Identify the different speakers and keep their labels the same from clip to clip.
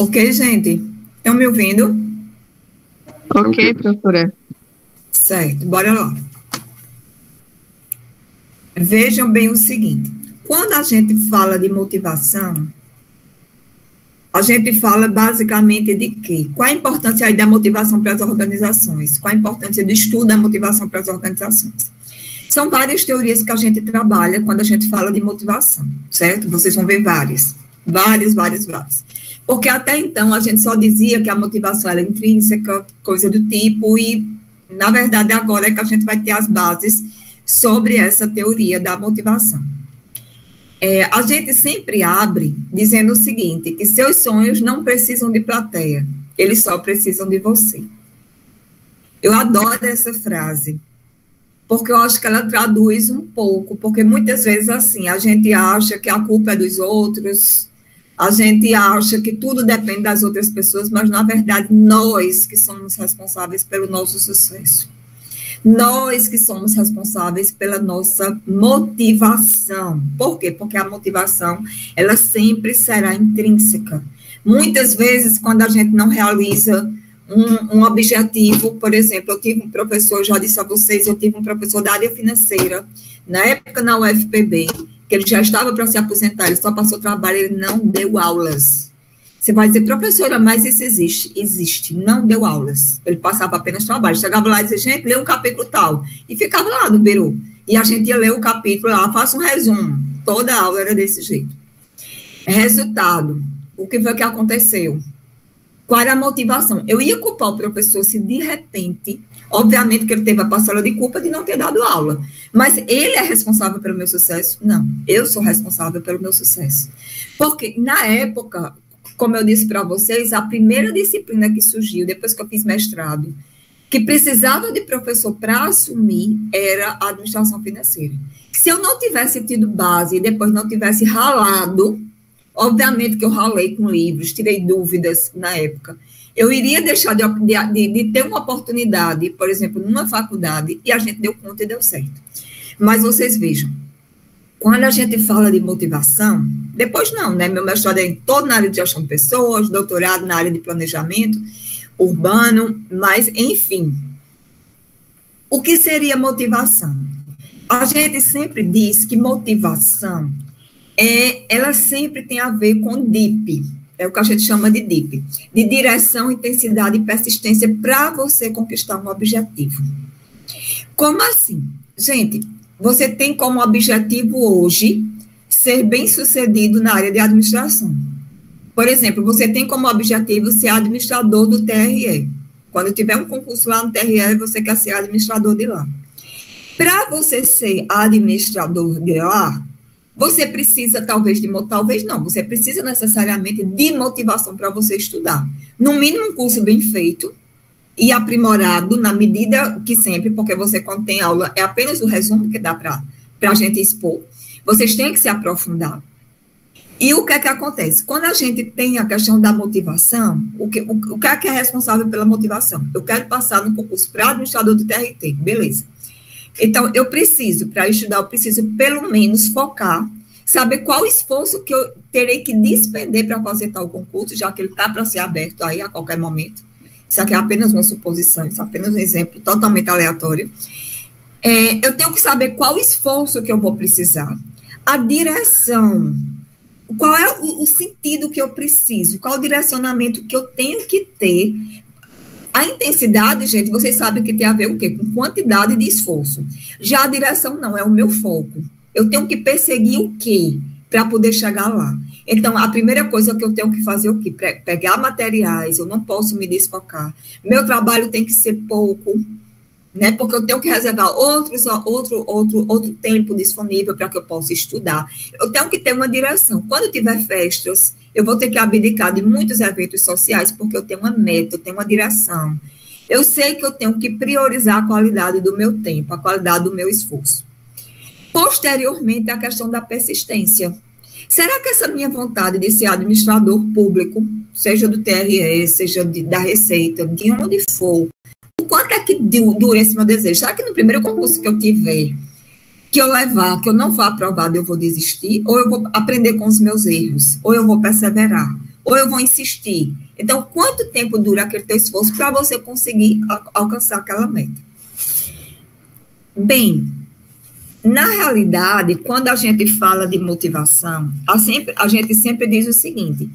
Speaker 1: Ok, gente? Estão me ouvindo?
Speaker 2: Ok, professora.
Speaker 1: Certo, bora lá. Vejam bem o seguinte: quando a gente fala de motivação, a gente fala basicamente de quê? Qual a importância aí da motivação para as organizações? Qual a importância do estudo da motivação para as organizações? São várias teorias que a gente trabalha quando a gente fala de motivação, certo? Vocês vão ver várias. Várias. Porque até então a gente só dizia que a motivação era intrínseca, coisa do tipo, e na verdade agora é que a gente vai ter as bases sobre essa teoria da motivação. A gente sempre abre dizendo o seguinte, que seus sonhos não precisam de plateia, eles só precisam de você. Eu adoro essa frase, porque eu acho que ela traduz um pouco, porque muitas vezes assim, a gente acha que a culpa é dos outros, a gente acha que tudo depende das outras pessoas, mas na verdade nós que somos responsáveis pelo nosso sucesso. Nós que somos responsáveis pela nossa motivação. Por quê? Porque a motivação, ela sempre será intrínseca. Muitas vezes, quando a gente não realiza um objetivo, por exemplo, eu tive um professor, já disse a vocês, eu tive um professor da área financeira, na época na UFPB, que ele já estava para se aposentar, ele só passou trabalho, ele não deu aulas. Você vai dizer, professora, mas isso existe? Existe, não deu aulas. Ele passava apenas trabalho. Chegava lá e dizia, gente, lê um capítulo tal. E ficava lá no Beru. E a gente ia ler o capítulo lá, faça um resumo. Toda a aula era desse jeito. Resultado, o que foi que aconteceu? Qual era a motivação? Eu ia culpar o professor se de repente, obviamente que ele teve a parcela de culpa de não ter dado aula, mas ele é responsável pelo meu sucesso? Não, eu sou responsável pelo meu sucesso. Porque na época, como eu disse para vocês, a primeira disciplina que surgiu, depois que eu fiz mestrado, que precisava de professor para assumir, era a administração financeira. Se eu não tivesse tido base e depois não tivesse ralado, obviamente que eu ralei com livros, tirei dúvidas na época, eu iria deixar de ter uma oportunidade, por exemplo, numa faculdade, e a gente deu conta e deu certo. Mas vocês vejam, quando a gente fala de motivação, depois não, né? Meu mestrado é todo na área de gestão de pessoas, doutorado na área de planejamento urbano, mas, enfim. O que seria motivação? A gente sempre diz que motivação, ela sempre tem a ver com DIP, é o que a gente chama de DIP, de direção, intensidade e persistência para você conquistar um objetivo. Como assim? Gente, você tem como objetivo hoje ser bem-sucedido na área de administração. Por exemplo, você tem como objetivo ser administrador do TRE. Quando tiver um concurso lá no TRE, você quer ser administrador de lá. Para você ser administrador de lá, você precisa talvez não, você precisa necessariamente de motivação para você estudar. No mínimo um curso bem feito, e aprimorado na medida que sempre, porque você, quando tem aula, é apenas o resumo que dá para a gente expor. Vocês têm que se aprofundar. E o que é que acontece? Quando a gente tem a questão da motivação, o que é responsável pela motivação? Eu quero passar no concurso para administrador do TRT, beleza. Então, eu preciso, para estudar, eu preciso pelo menos focar, saber qual esforço que eu terei que despender para fazer tal concurso, já que ele está para ser aberto aí a qualquer momento. Isso aqui é apenas uma suposição, isso é apenas um exemplo totalmente aleatório. Eu tenho que saber qual esforço que eu vou precisar, a direção, qual é o sentido que eu preciso, qual o direcionamento que eu tenho que ter. A intensidade, gente, vocês sabem que tem a ver o quê? Com quantidade de esforço. Já a direção não, é o meu foco. Eu tenho que perseguir o quê para poder chegar lá? Então, a primeira coisa que eu tenho que fazer é o quê? Pegar materiais, eu não posso me desfocar. Meu trabalho tem que ser pouco, né? Porque eu tenho que reservar outro tempo disponível para que eu possa estudar. Eu tenho que ter uma direção. Quando tiver festas, eu vou ter que abdicar de muitos eventos sociais, porque eu tenho uma meta, eu tenho uma direção. Eu sei que eu tenho que priorizar a qualidade do meu tempo, a qualidade do meu esforço. Posteriormente, a questão da persistência. Será que essa minha vontade de ser administrador público, seja do TRE, seja da Receita, de onde for, o quanto é que dura esse meu desejo? Será que no primeiro concurso que eu tiver, que eu levar, que eu não for aprovado, eu vou desistir? Ou eu vou aprender com os meus erros? Ou eu vou perseverar? ou eu vou insistir? Então, quanto tempo dura aquele teu esforço para você conseguir alcançar aquela meta? Bem, na realidade, quando a gente fala de motivação, a gente sempre diz o seguinte,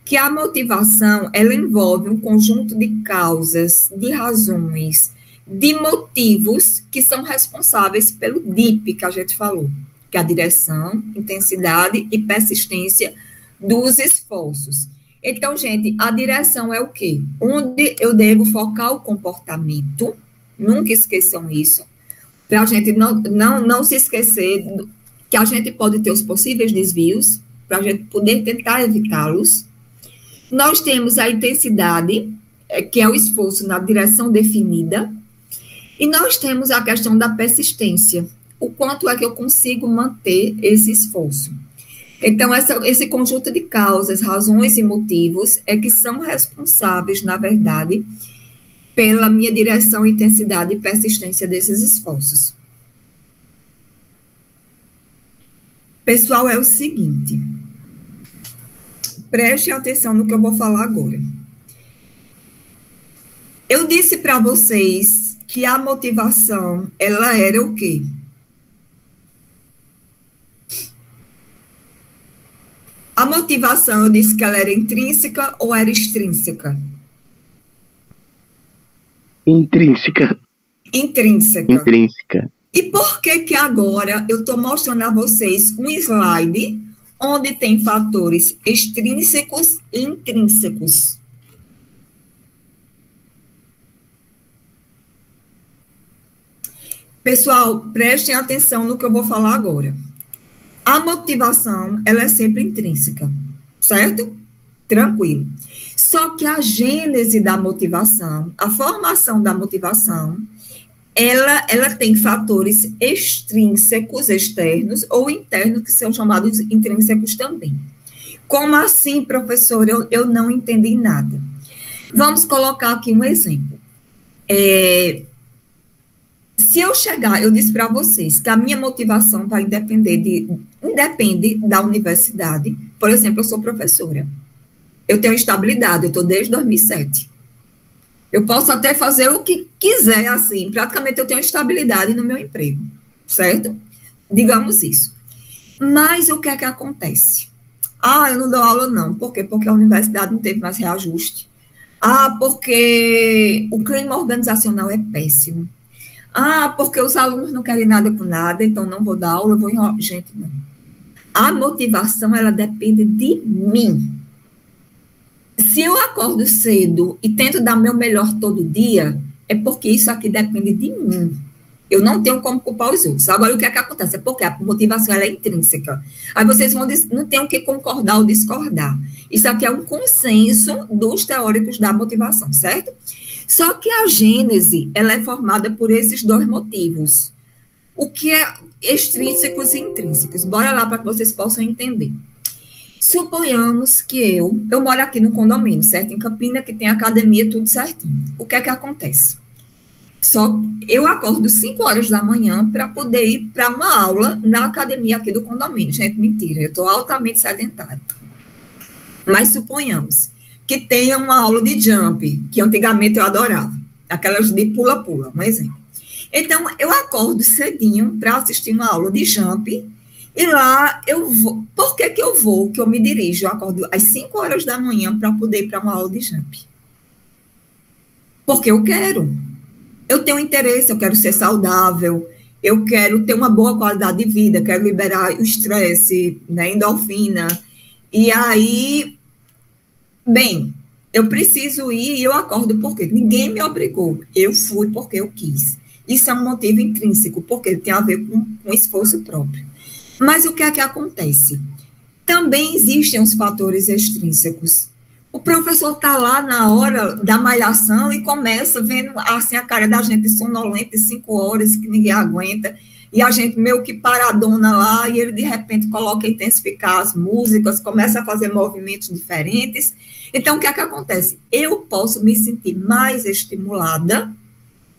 Speaker 1: que a motivação, ela envolve um conjunto de causas, de razões, de motivos que são responsáveis pelo DIP que a gente falou, que é a direção, intensidade e persistência dos esforços. Então, gente, a direção é o quê? Onde eu devo focar o comportamento, nunca esqueçam isso, para a gente não se esquecer que a gente pode ter os possíveis desvios, para a gente poder tentar evitá-los. Nós temos a intensidade, que é o esforço na direção definida, e nós temos a questão da persistência, o quanto é que eu consigo manter esse esforço. Então, esse conjunto de causas, razões e motivos é que são responsáveis, na verdade, pela minha direção, intensidade e persistência desses esforços. Pessoal, é o seguinte, preste atenção no que eu vou falar agora. Eu disse para vocês que a motivação, ela era o quê? A motivação, eu disse que ela era intrínseca ou era extrínseca?
Speaker 3: Intrínseca.
Speaker 1: Intrínseca.
Speaker 3: Intrínseca.
Speaker 1: E por que agora eu estou mostrando a vocês um slide onde tem fatores extrínsecos e intrínsecos? Pessoal, prestem atenção no que eu vou falar agora. A motivação, ela é sempre intrínseca, certo? Tranquilo. Só que a gênese da motivação, a formação da motivação, ela tem fatores extrínsecos, externos, ou internos, que são chamados intrínsecos também. Como assim, professor? Eu não entendi nada. Vamos colocar aqui um exemplo. Se eu chegar, eu disse para vocês que a minha motivação vai independe da universidade. Por exemplo, eu sou professora. Eu tenho estabilidade, eu estou desde 2007. Eu posso até fazer o que quiser, assim, praticamente eu tenho estabilidade no meu emprego, certo? Digamos isso. Mas o que é que acontece? Eu não dou aula não. Por quê? Porque a universidade não teve mais reajuste. Porque o clima organizacional é péssimo. Porque os alunos não querem nada com nada, então não vou dar aula, vou enrolar. Gente, não. A motivação, ela depende de mim. Se eu acordo cedo e tento dar meu melhor todo dia, é porque isso aqui depende de mim. Eu não tenho como culpar os outros. Agora, o que é que acontece? É porque a motivação, ela é intrínseca. Aí vocês não tem o que concordar ou discordar. Isso aqui é um consenso dos teóricos da motivação, certo? Só que a gênese, ela é formada por esses dois motivos. O que é extrínsecos e intrínsecos? Bora lá para que vocês possam entender. Suponhamos que eu moro aqui no condomínio, certo? Em Campina, que tem academia, tudo certinho. O que é que acontece? Eu acordo 5 horas da manhã para poder ir para uma aula na academia aqui do condomínio. Gente, mentira, eu estou altamente sedentária. Mas suponhamos que tenha uma aula de jump, que antigamente eu adorava, aquelas de pula-pula, um exemplo. Então, eu acordo cedinho para assistir uma aula de jump, e lá eu vou. Por que eu vou, que eu me dirijo? Eu acordo às 5 horas da manhã para poder ir para uma aula de jump. Porque eu quero. Eu tenho interesse, eu quero ser saudável, eu quero ter uma boa qualidade de vida, quero liberar o estresse, né, endorfina. E aí, bem, eu preciso ir e eu acordo porque ninguém me obrigou. Eu fui porque eu quis. Isso é um motivo intrínseco, porque tem a ver com esforço próprio. Mas o que é que acontece? Também existem os fatores extrínsecos. O professor está lá na hora da malhação e começa vendo assim a cara da gente sonolenta, 5 horas, que ninguém aguenta, e a gente meio que paradona lá, e ele de repente coloca a intensificar as músicas, começa a fazer movimentos diferentes. Então, o que é que acontece? Eu posso me sentir mais estimulada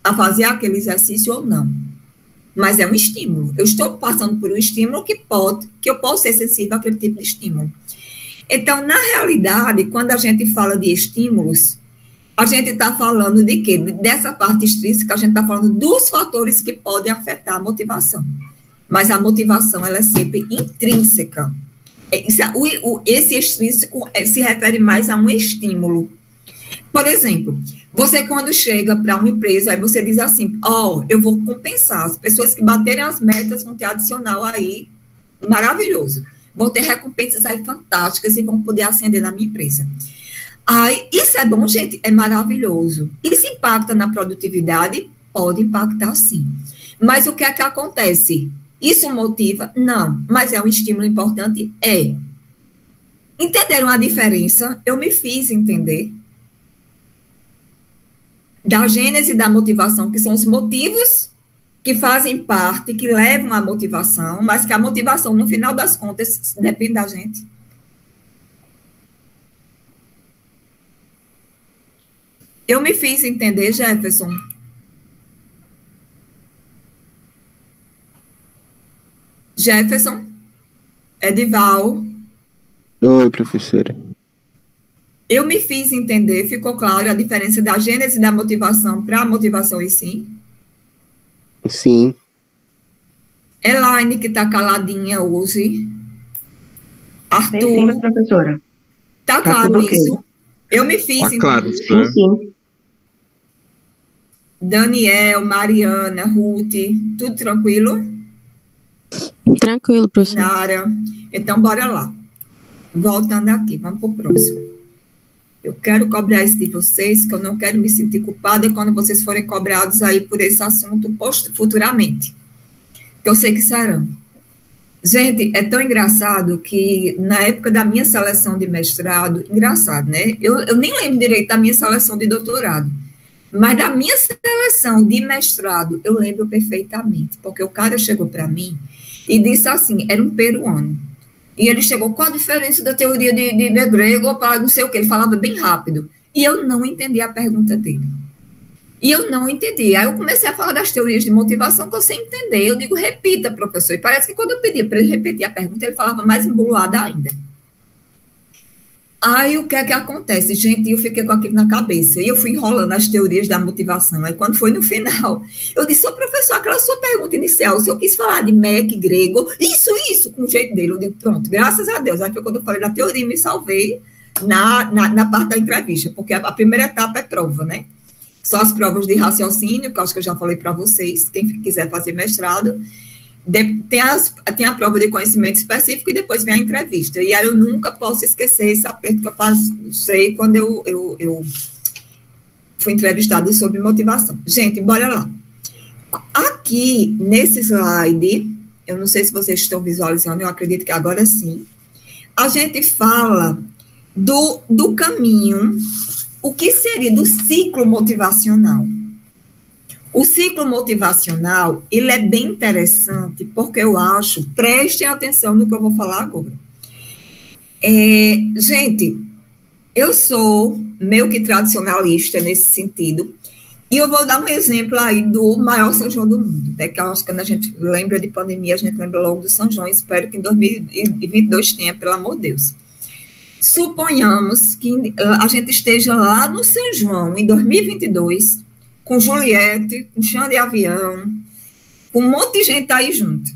Speaker 1: a fazer aquele exercício ou não. Mas é um estímulo. Eu estou passando por um estímulo que eu posso ser sensível àquele tipo de estímulo. Então, na realidade, quando a gente fala de estímulos, a gente está falando de quê? Dessa parte extrínseca, a gente está falando dos fatores que podem afetar a motivação. Mas a motivação, ela é sempre intrínseca. Esse extrínseco se refere mais a um estímulo. Por exemplo, você quando chega para uma empresa, aí você diz assim, eu vou compensar, as pessoas que baterem as metas vão ter adicional aí maravilhoso. Vão ter recompensas aí fantásticas e vão poder ascender na minha empresa. Isso é bom, gente, é maravilhoso. Isso impacta na produtividade? Pode impactar, sim. Mas o que é que acontece? Isso motiva? Não. Mas é um estímulo importante? É. Entenderam a diferença? Eu me fiz entender. Da gênese da motivação, que são os motivos que fazem parte, que levam à motivação, mas que a motivação, no final das contas, depende da gente. Eu me fiz entender, Jefferson. Jefferson, Edival.
Speaker 3: Oi, professora.
Speaker 1: Eu me fiz entender, ficou claro a diferença da gênese da motivação para a motivação em si?
Speaker 3: Sim.
Speaker 1: Elaine, que está caladinha hoje. Arthur.
Speaker 2: Sim, professora.
Speaker 1: Tá claro isso? Okay. Eu me fiz
Speaker 4: entender. Claro,
Speaker 2: sim.
Speaker 1: Daniel, Mariana, Ruth, tudo tranquilo?
Speaker 5: Tranquilo, professor.
Speaker 1: Nara. Então, bora lá. Voltando aqui, vamos para o próximo. Eu quero cobrar isso de vocês, que eu não quero me sentir culpada quando vocês forem cobrados aí por esse assunto futuramente. Que eu sei que serão. Gente, é tão engraçado que na época da minha seleção de mestrado, engraçado, né? Eu nem lembro direito da minha seleção de doutorado, mas da minha seleção de mestrado, eu lembro perfeitamente, porque o cara chegou para mim e disse assim, era um peruano, e ele chegou, qual a diferença da teoria de grego para não sei o que, ele falava bem rápido, e eu não entendi a pergunta dele. E eu não entendi. Aí eu comecei a falar das teorias de motivação que eu sem entender. Eu digo, repita, professor. E parece que quando eu pedi para ele repetir a pergunta, ele falava mais embolada ainda. Aí o que é que acontece? Gente, eu fiquei com aquilo na cabeça. E eu fui enrolando as teorias da motivação. Aí quando foi no final, eu disse, professor, aquela sua pergunta inicial, se eu quis falar de MEC, grego, isso, com o jeito dele. Eu digo, pronto, graças a Deus. Aí foi quando eu falei da teoria, me salvei na parte da entrevista, porque a primeira etapa é prova, né? Só as provas de raciocínio, que eu acho que eu já falei para vocês, quem quiser fazer mestrado, tem a prova de conhecimento específico e depois vem a entrevista. E aí eu nunca posso esquecer esse aperto que eu passei quando eu fui entrevistada sobre motivação. Gente, bora lá. Aqui, nesse slide, eu não sei se vocês estão visualizando, eu acredito que agora sim, a gente fala do caminho. O que seria do ciclo motivacional? O ciclo motivacional, ele é bem interessante, porque eu acho, prestem atenção no que eu vou falar agora. Gente, eu sou meio que tradicionalista nesse sentido, e eu vou dar um exemplo aí do maior São João do mundo, né, que eu acho que quando a gente lembra de pandemia, a gente lembra logo do São João, espero que em 2022 tenha, pelo amor de Deus. Suponhamos que a gente esteja lá no São João, em 2022, com Juliette, com chão de avião, com um monte de gente aí junto,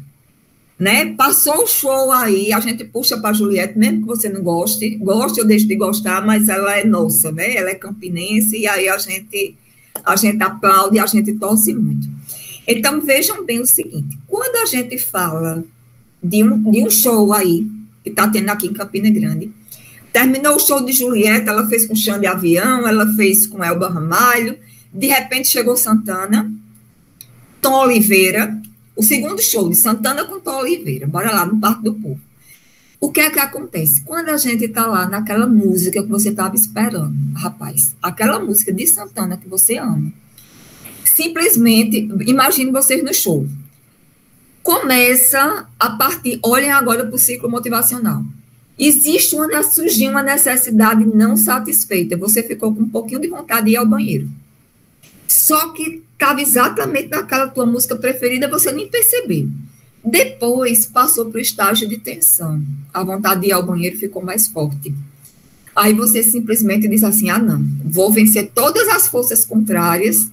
Speaker 1: né? Passou o show aí, a gente puxa para a Juliette, mesmo que você não goste ou deixe de gostar, mas ela é nossa, né? Ela é campinense, e aí a gente aplaude, a gente torce muito. Então, vejam bem o seguinte, quando a gente fala de um show aí, que está tendo aqui em Campina Grande, terminou o show de Juliette, ela fez com chão de avião, ela fez com Elba Ramalho, de repente chegou Santana, Tom Oliveira, o segundo show de Santana com Tom Oliveira, bora lá, no Parque do Povo. O que é que acontece? Quando a gente está lá naquela música que você estava esperando, rapaz, aquela música de Santana que você ama, simplesmente, imagine vocês no show, começa a partir, olhem agora para o ciclo motivacional. Surgiu uma necessidade não satisfeita. Você ficou com um pouquinho de vontade de ir ao banheiro. Só que estava exatamente naquela tua música preferida, você nem percebeu. Depois passou para o estágio de tensão. A vontade de ir ao banheiro ficou mais forte. Aí você simplesmente diz assim, não, vou vencer todas as forças contrárias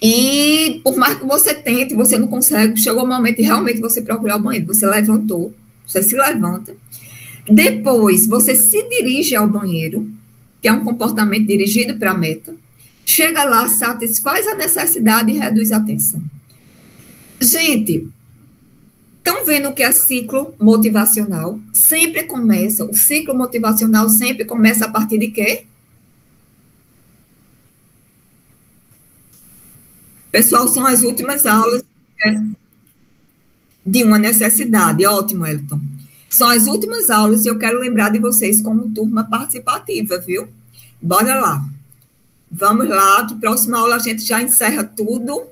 Speaker 1: e por mais que você tente, você não consegue, chegou o momento de realmente você procurar o banheiro. Você levantou, você se levanta. Depois você se dirige ao banheiro, que é um comportamento dirigido para a meta. Chega lá, satisfaz a necessidade e reduz a tensão. Gente, estão vendo que é ciclo motivacional? Sempre começa, o ciclo motivacional sempre começa a partir de quê? Pessoal, são as últimas aulas de uma necessidade. Ótimo, Elton. São as últimas aulas e eu quero lembrar de vocês como turma participativa, viu? Bora lá. Vamos lá, que próxima aula a gente já encerra tudo.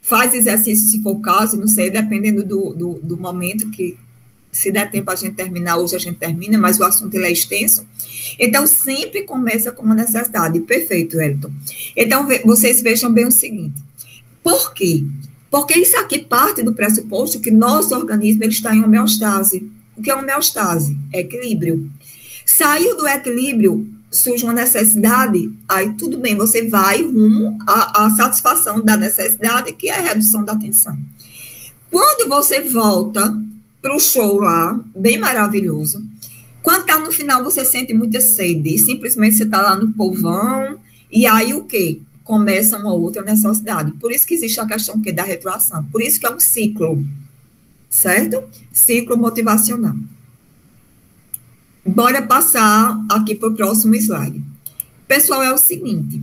Speaker 1: Faz exercício se for o caso, não sei, dependendo do momento que, se der tempo a gente terminar, hoje a gente termina, mas o assunto ele é extenso. Então, sempre começa com uma necessidade. Perfeito, Elton. Então, vocês vejam bem o seguinte. Por quê? Porque isso aqui parte do pressuposto que nosso organismo ele está em homeostase. O que é homeostase? Equilíbrio. Saiu do equilíbrio, surge uma necessidade, aí tudo bem, você vai rumo à satisfação da necessidade, que é a redução da tensão. Quando você volta para o show lá, bem maravilhoso, quando está no final você sente muita sede, e simplesmente você está lá no povão, e aí o quê? Começa uma outra necessidade. Por isso que existe a questão da retroação, por isso que é um ciclo, certo? Ciclo motivacional. Bora passar aqui para o próximo slide. Pessoal, é o seguinte,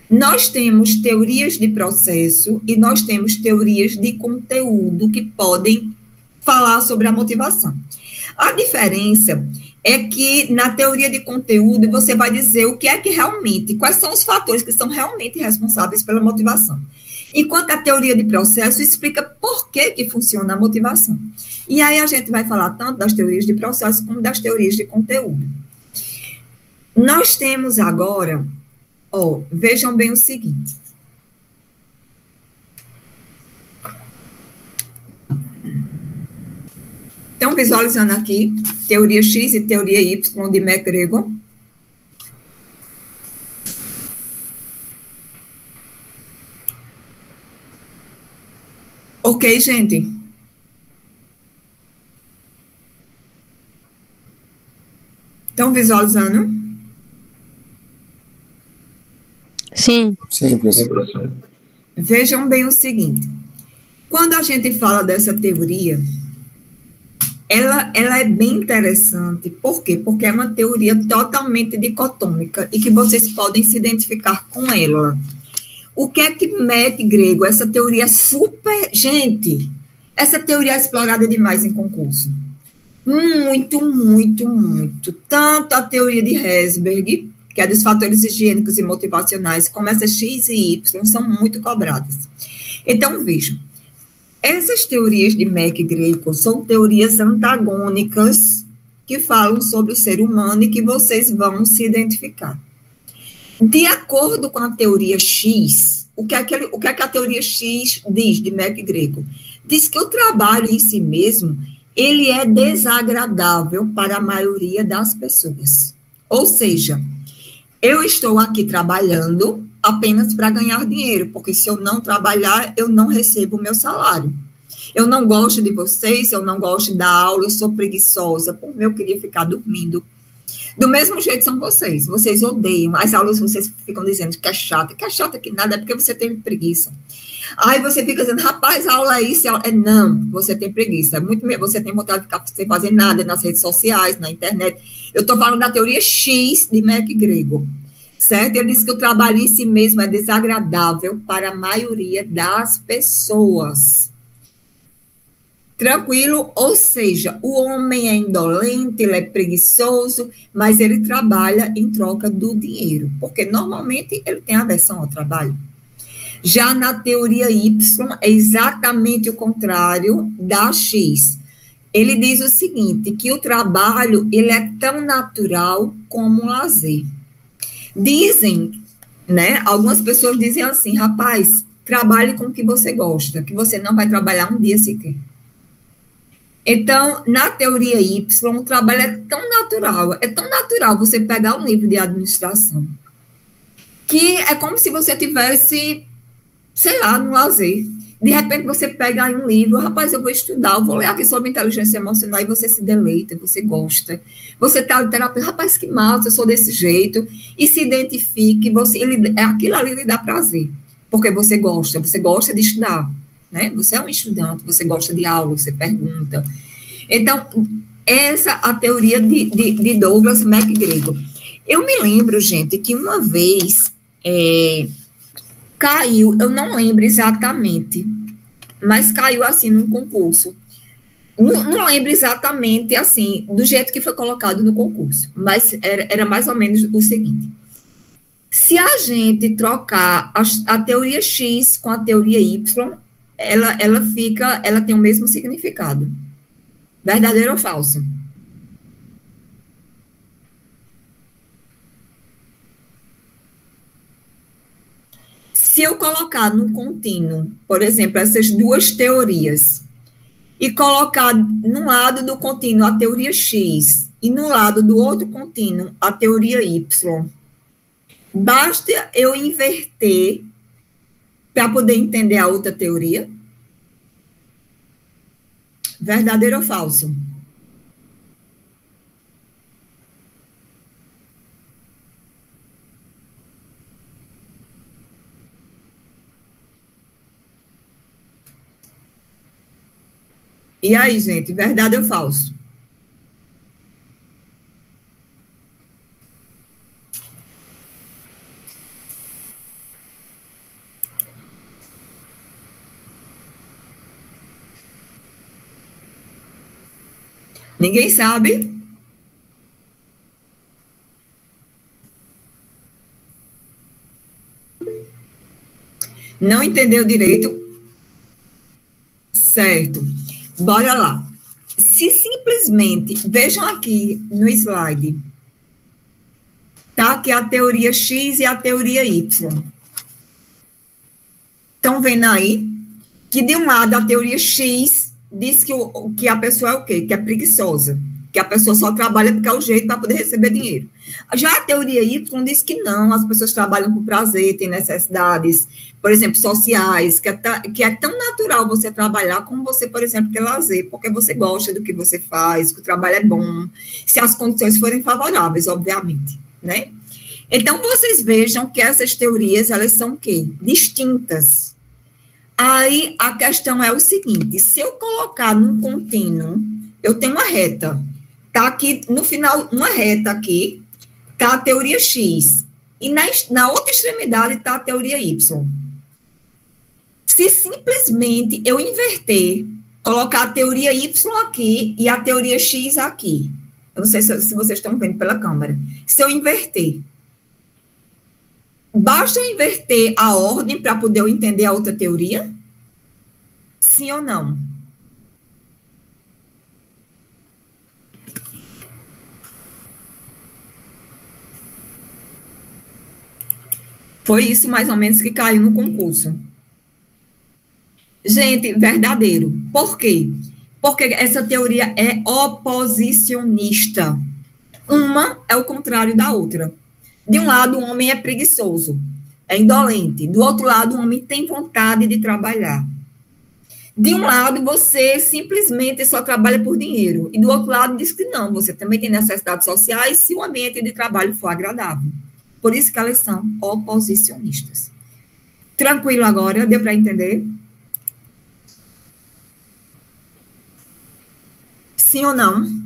Speaker 1: nós temos teorias de processo e nós temos teorias de conteúdo que podem falar sobre a motivação. A diferença é que na teoria de conteúdo você vai dizer o que é que realmente, quais são os fatores que são realmente responsáveis pela motivação. Enquanto a teoria de processo explica por que funciona a motivação. E aí a gente vai falar tanto das teorias de processo como das teorias de conteúdo. Nós temos agora, vejam bem o seguinte. Estão visualizando aqui teoria X e teoria Y de McGregor? Ok, gente? Estão visualizando?
Speaker 5: Sim.
Speaker 3: Sim, professor.
Speaker 1: Vejam bem o seguinte. Quando a gente fala dessa teoria, ela é bem interessante. Por quê? Porque é uma teoria totalmente dicotômica e que vocês podem se identificar com ela. O que é que McGregor, essa teoria super... Gente, essa teoria é explorada demais em concurso. Muito, muito, muito. Tanto a teoria de Herzberg, que é dos fatores higiênicos e motivacionais, como essas X e Y, são muito cobradas. Então, vejam. Essas teorias de McGregor são teorias antagônicas que falam sobre o ser humano e que vocês vão se identificar. De acordo com a teoria X, o que é que a teoria X diz de McGregor? Diz que o trabalho em si mesmo, ele é desagradável para a maioria das pessoas. Ou seja, eu estou aqui trabalhando apenas para ganhar dinheiro, porque se eu não trabalhar, eu não recebo o meu salário. Eu não gosto de vocês, eu não gosto da aula, eu sou preguiçosa, por mim eu queria ficar dormindo. Do mesmo jeito são vocês odeiam, as aulas vocês ficam dizendo que é chata que nada, é porque você tem preguiça. Aí você fica dizendo, rapaz, a aula é isso, não, você tem preguiça, você tem vontade de ficar sem fazer nada nas redes sociais, na internet. Eu estou falando da teoria X de McGregor, certo? Ele diz que o trabalho em si mesmo é desagradável para a maioria das pessoas. Tranquilo? Ou seja, o homem é indolente, ele é preguiçoso, mas ele trabalha em troca do dinheiro, porque normalmente ele tem aversão ao trabalho. Já na teoria Y, é exatamente o contrário da X. Ele diz o seguinte, que o trabalho, ele é tão natural como um lazer. Dizem, né, algumas pessoas dizem assim, rapaz, trabalhe com o que você gosta, que você não vai trabalhar um dia sequer. Então, na teoria Y, o trabalho é tão natural você pegar um livro de administração, que é como se você tivesse, sei lá, no lazer. De repente, você pega aí um livro, rapaz, eu vou estudar, eu vou ler aqui sobre inteligência emocional, e você se deleita, você gosta. Você está no terapeuta, rapaz, que massa, eu sou desse jeito, e se identifique, aquilo ali lhe dá prazer, porque você gosta de estudar, né? Você é um estudante, você gosta de aula, você pergunta. Então, essa é a teoria de Douglas McGregor. Eu me lembro, gente, que uma vez caiu, eu não lembro exatamente, mas caiu assim num concurso. Não lembro exatamente assim, do jeito que foi colocado no concurso, mas era mais ou menos o seguinte: se a gente trocar a teoria X com a teoria Y, ela tem o mesmo significado. Verdadeiro ou falso? Se eu colocar no contínuo, por exemplo, essas duas teorias, e colocar num lado do contínuo a teoria X e no lado do outro contínuo a teoria Y, basta eu inverter para poder entender a outra teoria? Verdadeiro ou falso? E aí, gente, verdade ou falso? Ninguém sabe? Não entendeu direito? Certo. Bora lá. Se simplesmente, vejam aqui no slide, tá? Que é a teoria X e a teoria Y. Estão vendo aí? Que de um lado a teoria X diz que a pessoa é o quê? Que é preguiçosa. Que a pessoa só trabalha porque é o jeito para poder receber dinheiro. Já a teoria Y diz que não, as pessoas trabalham por prazer, têm necessidades, por exemplo, sociais, que é tão natural você trabalhar como você, por exemplo, ter lazer, porque você gosta do que você faz, que o trabalho é bom, se as condições forem favoráveis, obviamente, né? Então, vocês vejam que essas teorias, elas são o quê? Distintas. Aí, a questão é o seguinte, se eu colocar num contínuo, eu tenho uma reta, tá aqui, no final, uma reta aqui, tá a teoria X, e na outra extremidade tá a teoria Y. Se simplesmente eu inverter, colocar a teoria Y aqui e a teoria X aqui, eu não sei se vocês estão vendo pela câmera, se eu inverter, basta eu inverter a ordem para poder eu entender a outra teoria? Sim ou não? Foi isso mais ou menos que caiu no concurso. Gente, verdadeiro. Por quê? Porque essa teoria é oposicionista. Uma é o contrário da outra. De um lado, o homem é preguiçoso, é indolente. Do outro lado, o homem tem vontade de trabalhar. De um lado, você simplesmente só trabalha por dinheiro. E do outro lado, diz que não, você também tem necessidades sociais se o ambiente de trabalho for agradável. Por isso que elas são oposicionistas. Tranquilo agora? Deu para entender? Sim ou não?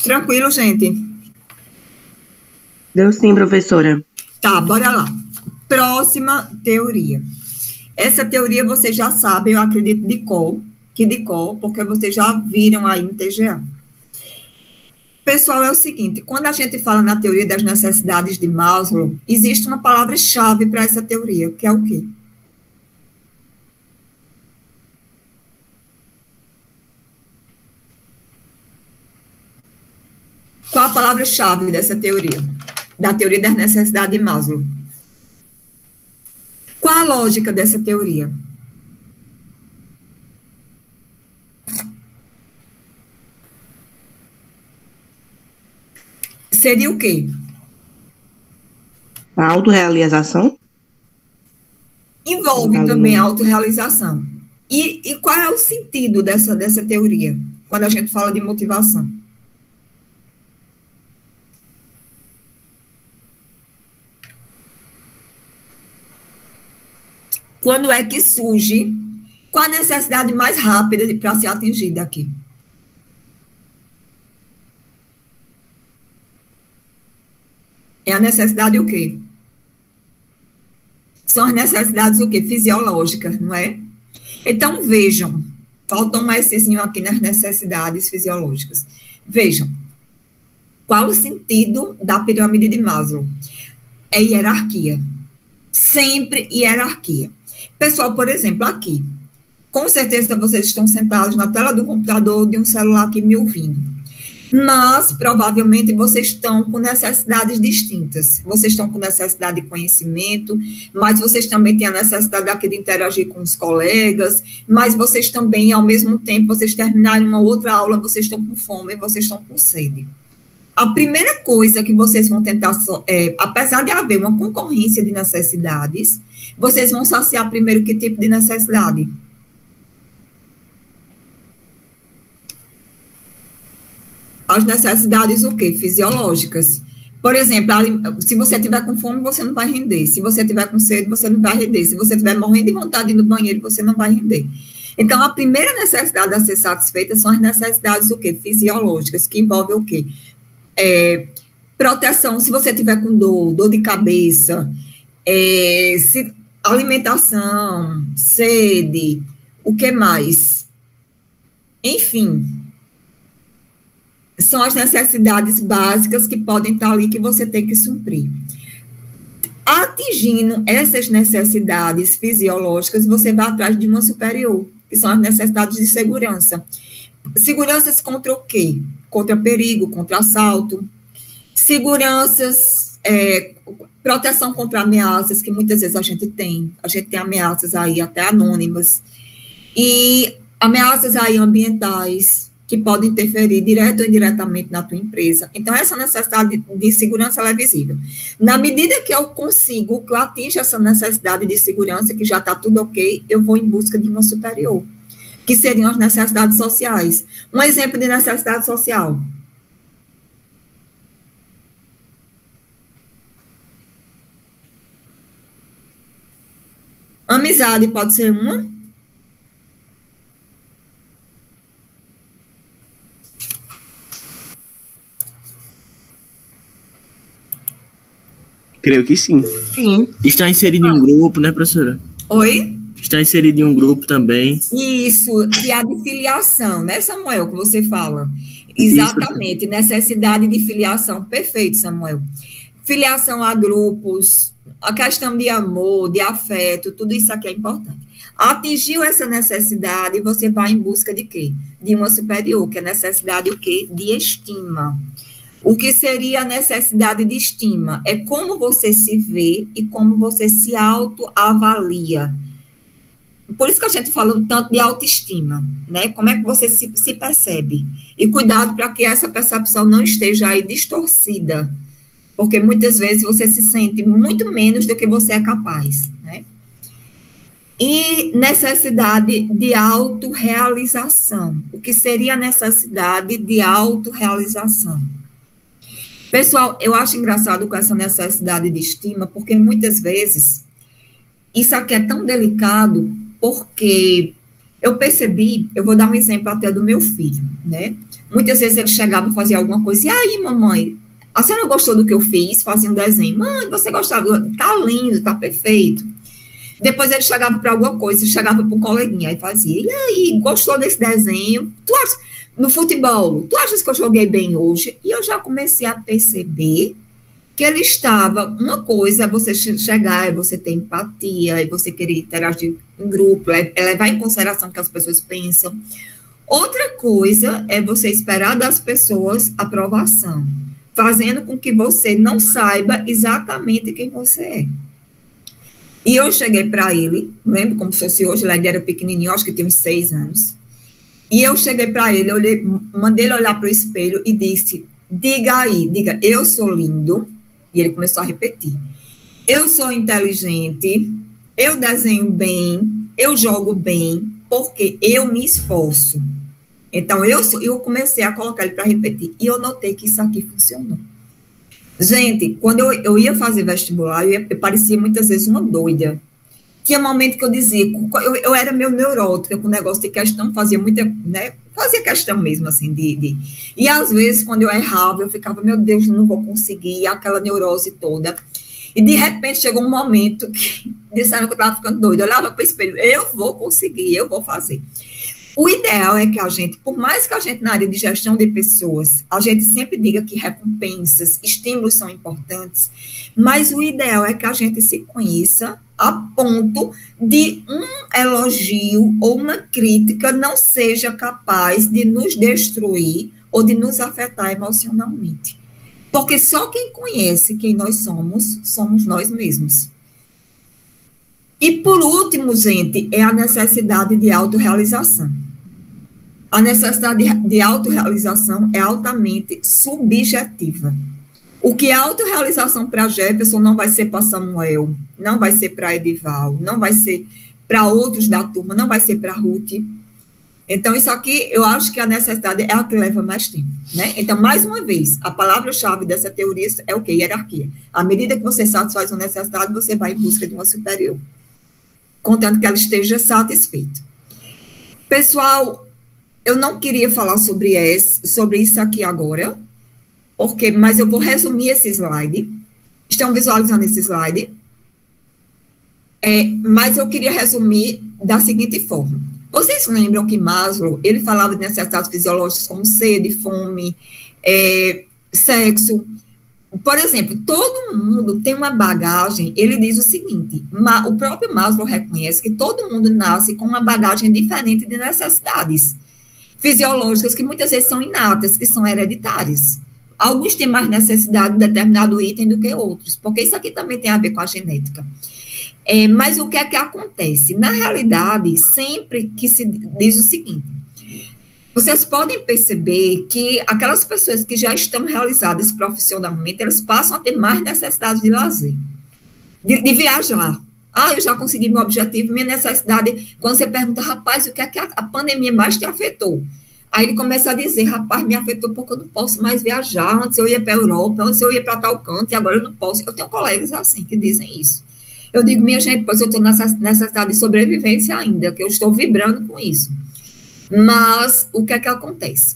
Speaker 1: Tranquilo, gente?
Speaker 4: Deu sim, professora.
Speaker 1: Tá, bora lá. Próxima teoria. Essa teoria vocês já sabem, eu acredito, de cor, porque vocês já viram aí no TGA. Pessoal, é o seguinte, quando a gente fala na teoria das necessidades de Maslow, existe uma palavra-chave para essa teoria, que é o quê? Qual a palavra-chave dessa teoria? Da teoria das necessidades de Maslow? Qual a lógica dessa teoria? Seria o quê?
Speaker 4: A autorrealização?
Speaker 1: Envolve também a autorrealização. E qual é o sentido dessa teoria, quando a gente fala de motivação? Quando é que surge? Qual a necessidade mais rápida para ser atingida aqui? É a necessidade o quê? São as necessidades o quê? Fisiológicas, não é? Então, vejam, falta um exercício aqui nas necessidades fisiológicas. Vejam, qual o sentido da pirâmide de Maslow? É hierarquia. Sempre hierarquia. Pessoal, por exemplo, aqui, com certeza vocês estão sentados na tela do computador de um celular aqui me ouvindo. Mas, provavelmente, vocês estão com necessidades distintas. Vocês estão com necessidade de conhecimento, mas vocês também têm a necessidade aqui de interagir com os colegas, mas vocês também, ao mesmo tempo, vocês terminarem uma outra aula, vocês estão com fome, vocês estão com sede. A primeira coisa que vocês vão tentar, apesar de haver uma concorrência de necessidades, vocês vão saciar primeiro que tipo de necessidade? As necessidades o quê? Fisiológicas. Por exemplo, se você tiver com fome, você não vai render. Se você tiver com sede, você não vai render. Se você tiver morrendo de vontade de ir no banheiro, você não vai render. Então, a primeira necessidade a ser satisfeita são as necessidades o quê? Fisiológicas, que envolvem o quê? Proteção, se você tiver com dor de cabeça, alimentação, sede, o que mais? Enfim, são as necessidades básicas que podem estar ali que você tem que suprir. Atingindo essas necessidades fisiológicas, você vai atrás de uma superior, que são as necessidades de segurança. Seguranças contra o quê? Contra perigo, contra assalto. Seguranças, proteção contra ameaças, que muitas vezes a gente tem. A gente tem ameaças aí até anônimas. E ameaças aí ambientais, que podem interferir direto ou indiretamente na tua empresa. Então, essa necessidade de segurança ela é visível. Na medida que eu consigo, que eu atinjo essa necessidade de segurança, que já está tudo ok, eu vou em busca de uma superior, que seriam as necessidades sociais. Um exemplo de necessidade social. Amizade pode ser uma.
Speaker 3: Creio que sim.
Speaker 4: Sim.
Speaker 6: Está inserido em um grupo, né, professora?
Speaker 1: Oi?
Speaker 6: Está inserido em um grupo também.
Speaker 1: Isso, e a de filiação, né, Samuel, que você fala? Exatamente, necessidade de filiação. Perfeito, Samuel. Filiação a grupos, a questão de amor, de afeto, tudo isso aqui é importante. Atingiu essa necessidade, você vai em busca de quê? De uma superior, que é a necessidade o quê? De estima. O que seria a necessidade de estima? É como você se vê e como você se autoavalia. Por isso que a gente fala tanto de autoestima, né? Como é que você se percebe? E cuidado para que essa percepção não esteja aí distorcida, porque muitas vezes você se sente muito menos do que você é capaz, né? E necessidade de autorrealização. O que seria a necessidade de autorrealização? Pessoal, eu acho engraçado com essa necessidade de estima, porque muitas vezes isso aqui é tão delicado, porque eu percebi, eu vou dar um exemplo até do meu filho, né? Muitas vezes ele chegava e fazia alguma coisa, e aí, mamãe, a senhora gostou do que eu fiz? Fazia um desenho. Mãe, você gostava? Tá lindo, tá perfeito. Depois ele chegava para alguma coisa, chegava para um coleguinha e fazia, e aí, gostou desse desenho? Tu acha, no futebol, tu achas que eu joguei bem hoje? E eu já comecei a perceber que ele estava, uma coisa é você chegar, é você ter empatia, é você querer interagir em grupo, é levar em consideração o que as pessoas pensam. Outra coisa é você esperar das pessoas aprovação, fazendo com que você não saiba exatamente quem você é. E eu cheguei para ele, lembro como se fosse hoje, ele ainda era pequenininho, acho que tinha uns 6 anos. E eu cheguei para ele, mandei ele olhar para o espelho e disse, diga, eu sou lindo. E ele começou a repetir. Eu sou inteligente, eu desenho bem, eu jogo bem, porque eu me esforço. Então, eu comecei a colocar ele para repetir. E eu notei que isso aqui funcionou. Gente, quando eu ia fazer vestibular, eu parecia muitas vezes uma doida. Tinha momento que eu dizia, eu era meio neurótica com o negócio de questão, fazia muita, né, fazia questão mesmo, assim, e às vezes, quando eu errava, eu ficava, meu Deus, não vou conseguir, aquela neurose toda, e de repente chegou um momento que disseram que eu estava ficando doida, eu olhava para o espelho, eu vou conseguir, eu vou fazer. O ideal é que a gente, por mais que a gente na área de gestão de pessoas, a gente sempre diga que recompensas, estímulos são importantes, mas o ideal é que a gente se conheça a ponto de um elogio ou uma crítica não seja capaz de nos destruir ou de nos afetar emocionalmente. Porque só quem conhece quem nós somos, somos nós mesmos. E, por último, gente, é a necessidade de autorrealização. A necessidade de autorrealização é altamente subjetiva. O que é autorrealização para Jefferson não vai ser para Samuel, não vai ser para Edival, não vai ser para outros da turma, não vai ser para Ruth. Então, isso aqui, eu acho que a necessidade é a que leva mais tempo, né? Então, mais uma vez, a palavra-chave dessa teoria é o quê? Hierarquia. À medida que você satisfaz uma necessidade, você vai em busca de uma superior, contanto que ela esteja satisfeita. Pessoal, eu não queria falar sobre isso aqui agora, mas eu vou resumir esse slide. Estão visualizando esse slide? Mas eu queria resumir da seguinte forma. Vocês lembram que Maslow, ele falava de necessidades fisiológicas como sede, fome, sexo. Por exemplo, todo mundo tem uma bagagem, ele diz o seguinte, o próprio Maslow reconhece que todo mundo nasce com uma bagagem diferente de necessidades fisiológicas que muitas vezes são inatas, que são hereditárias. Alguns têm mais necessidade de determinado item do que outros, porque isso aqui também tem a ver com a genética. Mas o que é que acontece? Na realidade, sempre que se diz o seguinte, vocês podem perceber que aquelas pessoas que já estão realizadas profissionalmente, elas passam a ter mais necessidades de lazer, de viajar. Eu já consegui meu objetivo, minha necessidade. Quando você pergunta, rapaz, o que é que a pandemia mais te afetou? Aí ele começa a dizer, rapaz, me afetou porque eu não posso mais viajar, antes eu ia para a Europa, antes eu ia para tal canto, e agora eu não posso. Eu tenho colegas assim, que dizem isso. Eu digo, minha gente, pois eu estou nessa necessidade de sobrevivência ainda, que eu estou vibrando com isso. Mas, o que é que acontece?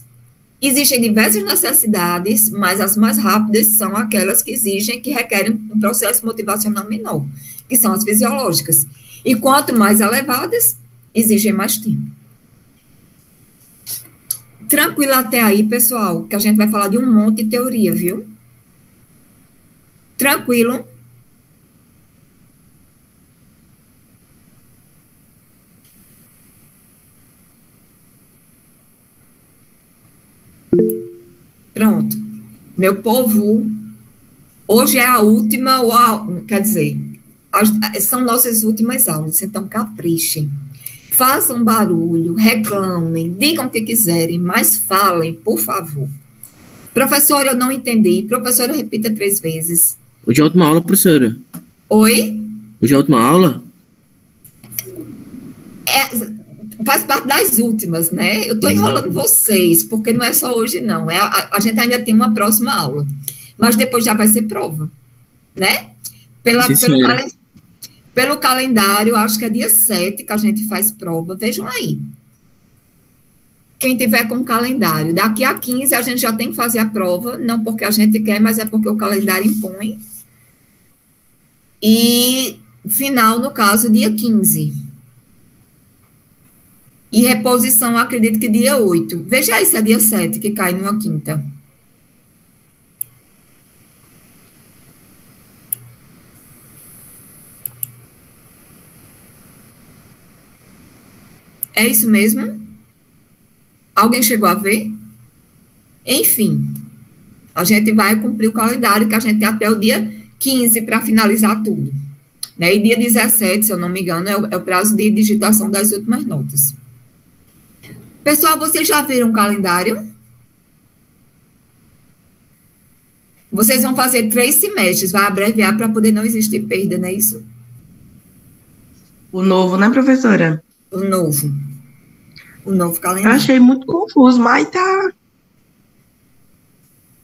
Speaker 1: Existem diversas necessidades, mas as mais rápidas são aquelas que requerem um processo motivacional menor, que são as fisiológicas. E quanto mais elevadas, exigem mais tempo. Tranquilo até aí, pessoal, que a gente vai falar de um monte de teoria, viu? Tranquilo? Pronto. Meu povo, hoje é a última, quer dizer, são nossas últimas aulas, então caprichem. Façam barulho, reclamem, digam o que quiserem, mas falem, por favor. Professora, eu não entendi. Professora, repita 3 vezes.
Speaker 6: Hoje é a última aula, professora.
Speaker 1: Oi?
Speaker 6: Hoje é a última aula?
Speaker 1: Faz parte das últimas, né? Eu estou enrolando vocês, porque não é só hoje, não. A gente ainda tem uma próxima aula. Mas depois já vai ser prova, né? Pelo calendário, acho que é dia 7 que a gente faz prova. Vejam aí. Quem tiver com o calendário. Daqui a 15 a gente já tem que fazer a prova, não porque a gente quer, mas é porque o calendário impõe. E final, no caso, dia 15. E reposição, acredito que dia 8. Veja aí se é dia 7, que cai numa quinta. É isso mesmo? Alguém chegou a ver? Enfim, a gente vai cumprir o calendário que a gente tem até o dia 15 para finalizar tudo. né? E dia 17, se eu não me engano, é o prazo de digitação das últimas notas. Pessoal, vocês já viram o calendário? Vocês vão fazer 3 semestres, vai abreviar para poder não existir perda, não é isso?
Speaker 4: O novo, né, professora?
Speaker 1: O novo. O novo
Speaker 4: Eu
Speaker 1: calendário.
Speaker 4: achei muito confuso, mas tá...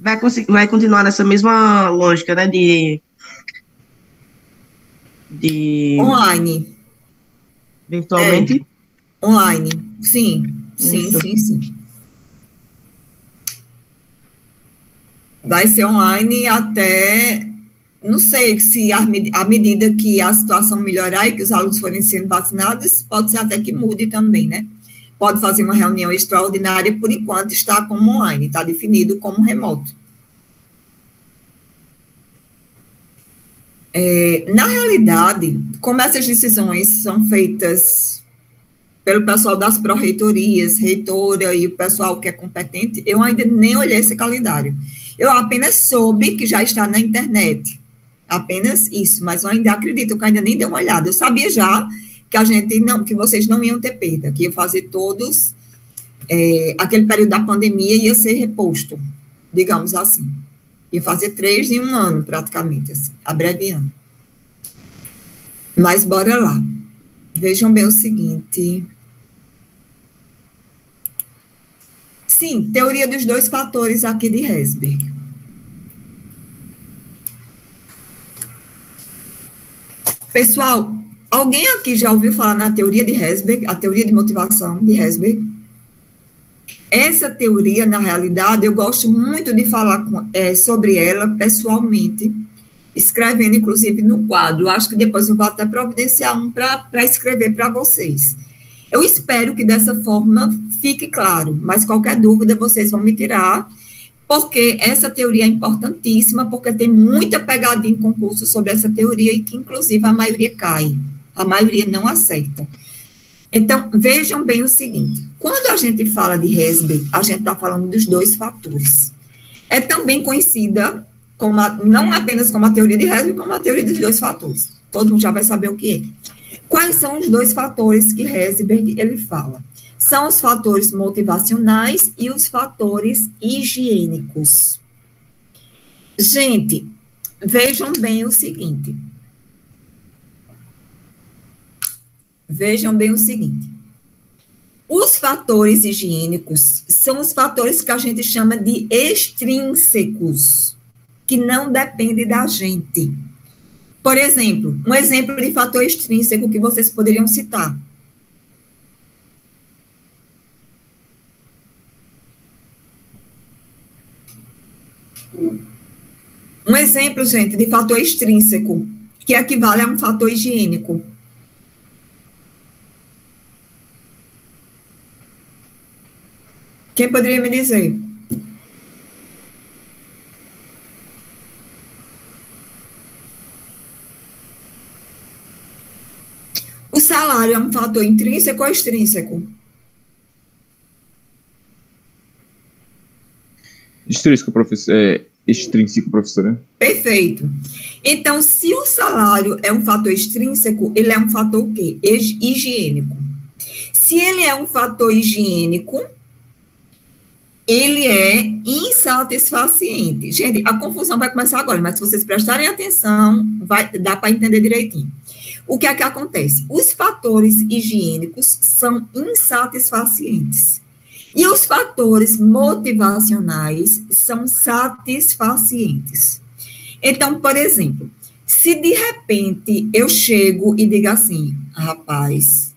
Speaker 4: Vai continuar nessa mesma lógica, né, de
Speaker 1: Online.
Speaker 4: virtualmente.
Speaker 1: Online. Sim.
Speaker 4: Isso.
Speaker 1: Sim. Vai ser online até, não sei, se à medida que a situação melhorar e que os alunos forem sendo vacinados, pode ser até que mude também, né? Pode fazer uma reunião extraordinária, por enquanto está como online, está definido como remoto. Na realidade, como essas decisões são feitas pelo pessoal das pró-reitorias, reitora e o pessoal que é competente, eu ainda nem olhei esse calendário. Eu apenas soube que já está na internet. Apenas isso, mas eu ainda acredito que eu ainda nem dei uma olhada. Eu sabia já que vocês não iam ter perda, que ia fazer todos, aquele período da pandemia ia ser reposto, digamos assim. Ia fazer 3 em um ano, praticamente, assim, abreviando. Mas bora lá. Vejam bem o seguinte. Sim, teoria dos 2 fatores aqui de Herzberg. Pessoal, alguém aqui já ouviu falar na teoria de Herzberg, a teoria de motivação de Herzberg? Essa teoria, na realidade, eu gosto muito de falar sobre ela pessoalmente, escrevendo, inclusive, no quadro. Acho que depois eu vou até providenciar um para escrever para vocês. Eu espero que dessa forma fique claro, mas qualquer dúvida vocês vão me tirar, porque essa teoria é importantíssima, porque tem muita pegadinha em concurso sobre essa teoria e que, inclusive, a maioria cai, a maioria não acerta. Então, vejam bem o seguinte, quando a gente fala de Herzberg, a gente está falando dos 2 fatores. É também conhecida como não apenas como a teoria de Herzberg, como a teoria dos 2 fatores. Todo mundo já vai saber o que é. Quais são os 2 fatores que Herzberg ele fala? São os fatores motivacionais e os fatores higiênicos. Gente, vejam bem o seguinte. Os fatores higiênicos são os fatores que a gente chama de extrínsecos, que não dependem da gente. Por exemplo, um exemplo de fator extrínseco que vocês poderiam citar. Um exemplo, gente, de fator extrínseco, que equivale a um fator higiênico. Quem poderia me dizer? O salário é um fator intrínseco ou extrínseco?
Speaker 7: Extrínseco, professora.
Speaker 1: Perfeito. Então, se o salário é um fator extrínseco, ele é um fator o quê? Higiênico. Se ele é um fator higiênico, ele é insatisfaciente. Gente, a confusão vai começar agora, mas se vocês prestarem atenção, dá para entender direitinho. O que é que acontece? Os fatores higiênicos são insatisfacientes. E os fatores motivacionais são satisfacientes. Então, por exemplo, se de repente eu chego e digo assim, rapaz,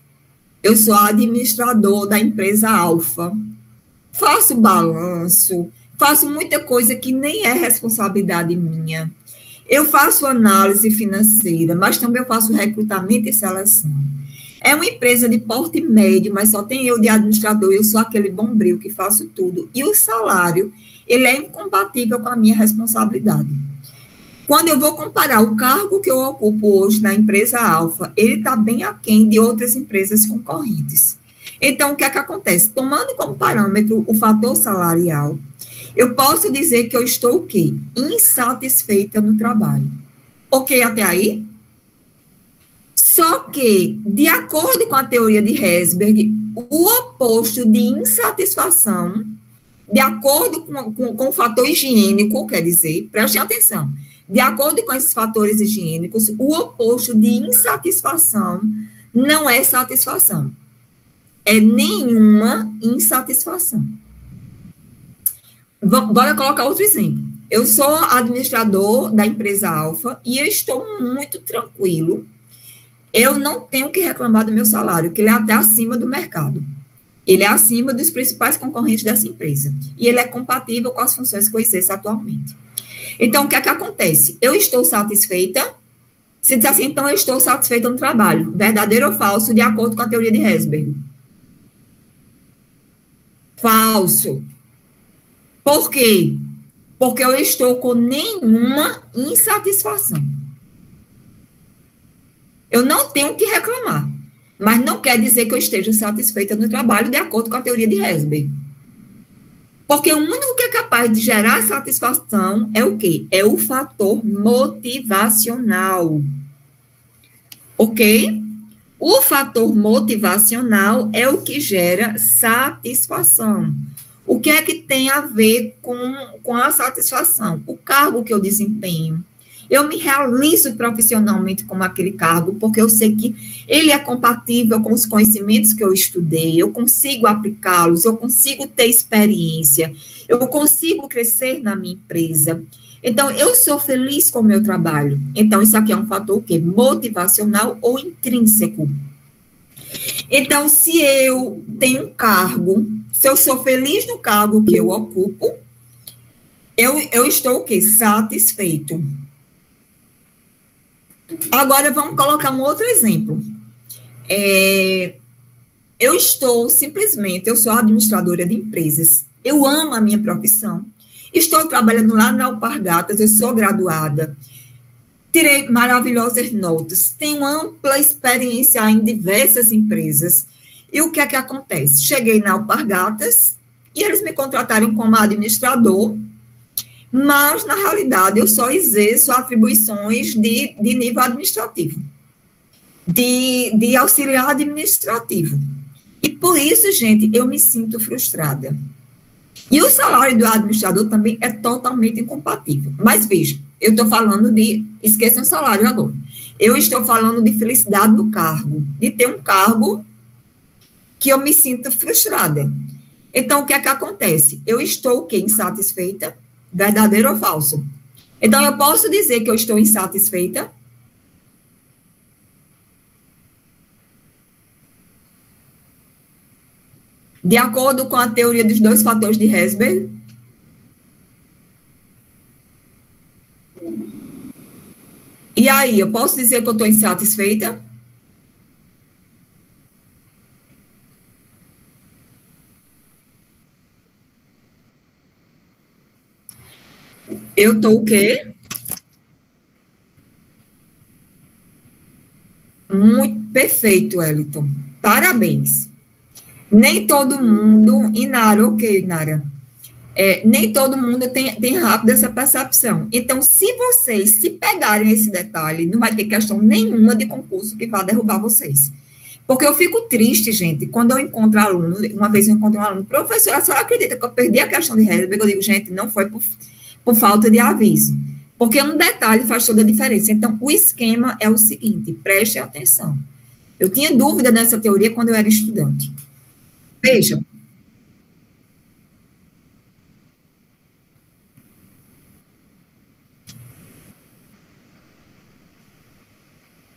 Speaker 1: eu sou administrador da empresa Alfa, faço balanço, faço muita coisa que nem é responsabilidade minha. Eu faço análise financeira, mas também eu faço recrutamento e seleção. É uma empresa de porte médio, mas só tem eu de administrador, eu sou aquele bombril que faço tudo. E o salário, ele é incompatível com a minha responsabilidade. Quando eu vou comparar o cargo que eu ocupo hoje na empresa Alfa, ele está bem aquém de outras empresas concorrentes. Então, o que é que acontece? Tomando como parâmetro o fator salarial, eu posso dizer que eu estou o quê? Insatisfeita no trabalho. Ok até aí? Só que, de acordo com a teoria de Herzberg, o oposto de insatisfação, de acordo com o fator higiênico, quer dizer, prestem atenção, de acordo com esses fatores higiênicos, o oposto de insatisfação não é satisfação. É nenhuma insatisfação. Bora colocar outro exemplo. Eu sou administrador da empresa Alfa e eu estou muito tranquilo. Eu não tenho que reclamar do meu salário, que ele é até acima do mercado. Ele é acima dos principais concorrentes dessa empresa. E ele é compatível com as funções que eu exerço atualmente. Então, o que é que acontece? Eu estou satisfeita. Se diz assim, então eu estou satisfeita no trabalho. Verdadeiro ou falso, de acordo com a teoria de Herzberg? Falso. Por quê? Porque eu estou com nenhuma insatisfação. Eu não tenho que reclamar, mas não quer dizer que eu esteja satisfeita no trabalho de acordo com a teoria de Herzberg. Porque o único que é capaz de gerar satisfação é o quê? É o fator motivacional. Ok? O fator motivacional é o que gera satisfação. O que é que tem a ver com a satisfação? O cargo que eu desempenho. Eu me realizo profissionalmente com aquele cargo, porque eu sei que ele é compatível com os conhecimentos que eu estudei, eu consigo aplicá-los, eu consigo ter experiência, eu consigo crescer na minha empresa. Então, eu sou feliz com o meu trabalho. Então, isso aqui é um fator o quê? Motivacional ou intrínseco. Então, se eu tenho um cargo, se eu sou feliz no cargo que eu ocupo, eu estou o quê? Satisfeito. Agora, vamos colocar um outro exemplo. Eu sou administradora de empresas, eu amo a minha profissão, estou trabalhando lá na Alpargatas, eu sou graduada, tirei maravilhosas notas, tenho ampla experiência em diversas empresas, e o que é que acontece? Cheguei na Alpargatas, e eles me contrataram como administrador, mas, na realidade, eu só exerço atribuições de nível administrativo, de auxiliar administrativo. E, por isso, gente, eu me sinto frustrada. E o salário do administrador também é totalmente incompatível. Mas, veja, eu estou falando esqueçam o salário agora. Eu estou falando de felicidade do cargo, de ter um cargo que eu me sinto frustrada. Então, o que é que acontece? Eu estou, o quê? Insatisfeita? Verdadeiro ou falso? Então, eu posso dizer que eu estou insatisfeita? De acordo com a teoria dos dois fatores de Herzberg? E aí, eu posso dizer que eu estou insatisfeita? Eu estou o quê? Muito perfeito, Wellington. Parabéns. Nem todo mundo, Inara, ok, Inara. Nem todo mundo tem rápido essa percepção. Então, se vocês se pegarem esse detalhe, não vai ter questão nenhuma de concurso que vá derrubar vocês. Porque eu fico triste, gente, quando eu encontro aluno, uma vez eu encontrei um aluno, professora, a senhora acredita que eu perdi a questão de Herzberg? Eu digo, gente, não foi por falta de aviso. Porque um detalhe faz toda a diferença. Então, o esquema é o seguinte, preste atenção. Eu tinha dúvida nessa teoria quando eu era estudante. Veja.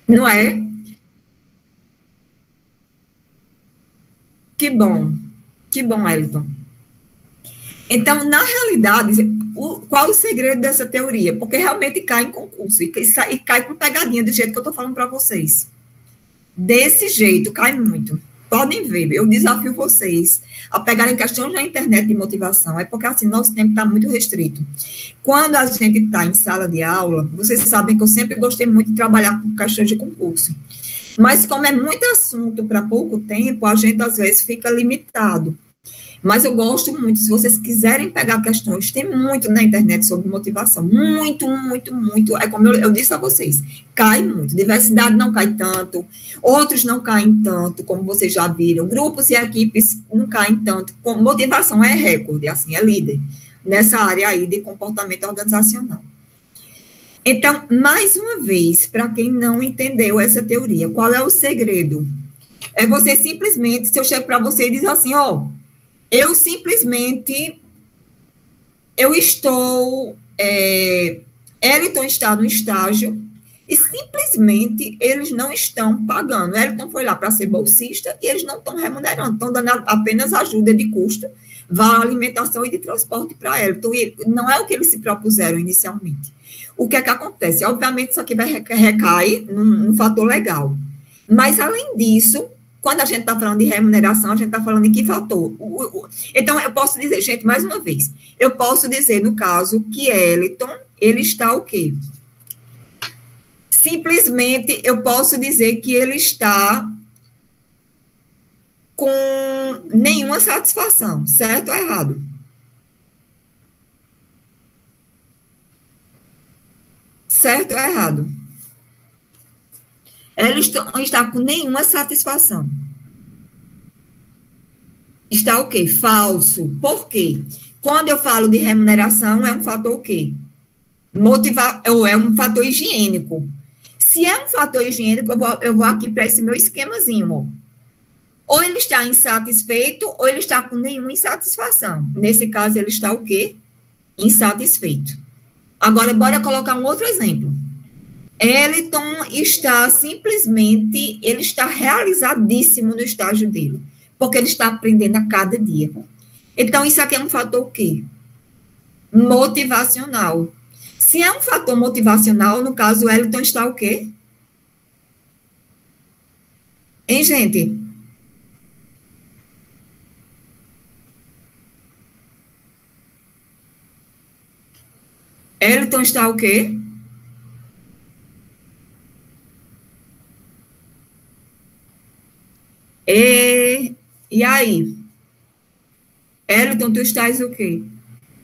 Speaker 1: Não é? Que bom, Wellington. Então, na realidade, qual o segredo dessa teoria? Porque realmente cai em concurso e cai com pegadinha, do jeito que eu estou falando para vocês. Desse jeito, cai muito. Podem ver, eu desafio vocês a pegarem questões na internet de motivação, é porque assim, nosso tempo está muito restrito. Quando a gente está em sala de aula, vocês sabem que eu sempre gostei muito de trabalhar com questões de concurso. Mas como é muito assunto para pouco tempo, a gente às vezes fica limitado. Mas eu gosto muito, se vocês quiserem pegar questões, tem muito na internet sobre motivação, muito, muito, muito, é como eu disse a vocês, cai muito, diversidade não cai tanto, outros não caem tanto, como vocês já viram, grupos e equipes não caem tanto, motivação é recorde, assim, é líder, nessa área aí de comportamento organizacional. Então, mais uma vez, para quem não entendeu essa teoria, qual é o segredo? É você simplesmente, se eu chego para você e diz assim, ó, Eliton está no estágio e simplesmente eles não estão pagando. Eliton foi lá para ser bolsista e eles não estão remunerando, estão dando apenas ajuda de custo, vale alimentação e de transporte para Eliton. E não é o que eles se propuseram inicialmente. O que é que acontece? Obviamente, isso aqui recai num fator legal. Mas, além disso, quando a gente está falando de remuneração, a gente está falando em que fator? Então, eu posso dizer, gente, mais uma vez, eu posso dizer, no caso, que Eliton, ele está o quê? Simplesmente, eu posso dizer que ele está com nenhuma satisfação, certo ou errado? Certo ou errado? Ela está com nenhuma satisfação. Está o quê? Falso. Por quê? Quando eu falo de remuneração, é um fator o quê? Ou é um fator higiênico. Se é um fator higiênico, eu vou aqui para esse meu esquemazinho, ó. Ou ele está insatisfeito, ou ele está com nenhuma insatisfação. Nesse caso, ele está o quê? Insatisfeito. Agora, bora colocar um outro exemplo. Eliton está simplesmente, ele está realizadíssimo no estágio dele, porque ele está aprendendo a cada dia. Então, isso aqui é um fator o quê? Motivacional. Se é um fator motivacional, no caso, o Eliton está o quê? Hein, gente? Eliton está o quê? E aí? Eliton, tu estás o quê?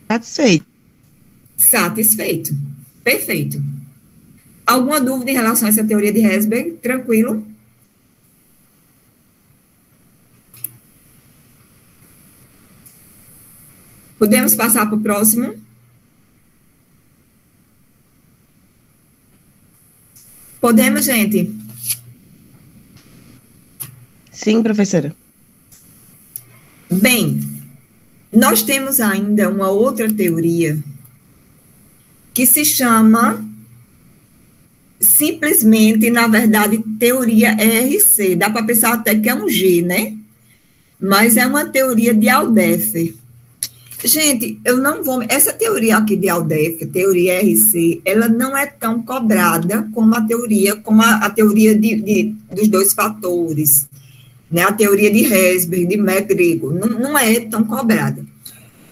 Speaker 4: Satisfeito.
Speaker 1: Satisfeito. Perfeito. Alguma dúvida em relação a essa teoria de Herzberg? Tranquilo? Podemos passar para o próximo? Podemos, gente?
Speaker 4: Sim, professora.
Speaker 1: Bem, nós temos ainda uma outra teoria que se chama, simplesmente, na verdade, teoria ERC. Dá para pensar até que é um G, né? Mas é uma teoria de Aldefer. Gente, eu não vou... Essa teoria aqui de Aldefer, teoria ERC, ela não é tão cobrada como a teoria, dos dois fatores, né? A teoria de Herzberg, de McGregor, não é tão cobrada.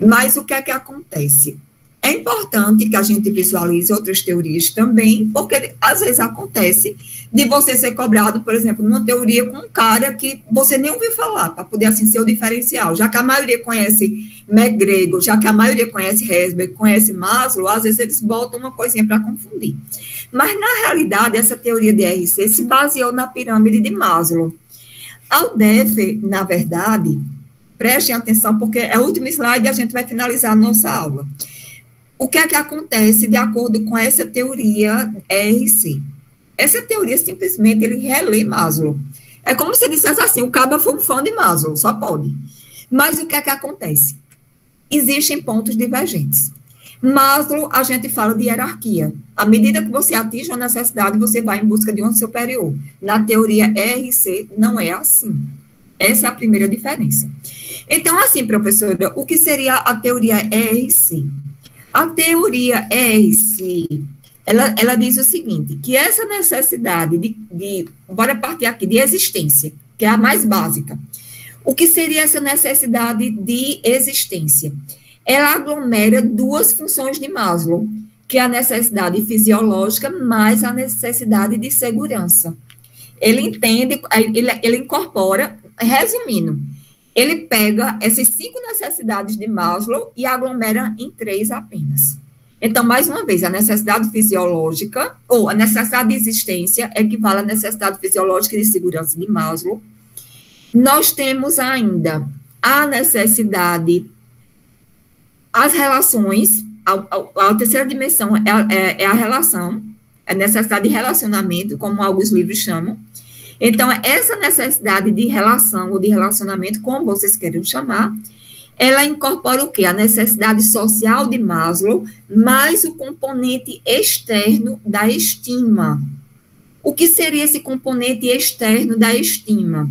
Speaker 1: Mas o que é que acontece? É importante que a gente visualize outras teorias também, porque às vezes acontece de você ser cobrado, por exemplo, numa teoria com um cara que você nem ouviu falar, para poder assim ser o diferencial. Já que a maioria conhece McGregor, já que a maioria conhece Herzberg, conhece Maslow, às vezes eles botam uma coisinha para confundir. Mas, na realidade, essa teoria de RC se baseou na pirâmide de Maslow. Aldefer, na verdade, prestem atenção, porque é o último slide e a gente vai finalizar a nossa aula. O que é que acontece de acordo com essa teoria RC? Essa teoria, simplesmente, ele relê Maslow. É como se dissesse assim, o cara foi um fã de Maslow, só pode. Mas o que é que acontece? Existem pontos divergentes. Maslow, a gente fala de hierarquia. À medida que você atinge uma necessidade, você vai em busca de um superior. Na teoria RC, não é assim. Essa é a primeira diferença. Então, assim, professora, o que seria a teoria RC? A teoria ERC, ela diz o seguinte, que essa necessidade bora partir aqui, de existência, que é a mais básica. O que seria essa necessidade de existência? Ela aglomera duas funções de Maslow, que é a necessidade fisiológica mais a necessidade de segurança. Ele entende, ele incorpora, resumindo, Ele pega essas 5 necessidades de Maslow e aglomera em 3 apenas. Então, mais uma vez, a necessidade fisiológica, ou a necessidade de existência, equivale à necessidade fisiológica de segurança de Maslow. Nós temos ainda a necessidade, as relações, a terceira dimensão é a relação, a necessidade de relacionamento, como alguns livros chamam. Então, essa necessidade de relação ou de relacionamento, como vocês queiram chamar, ela incorpora o quê? A necessidade social de Maslow, mais o componente externo da estima. O que seria esse componente externo da estima?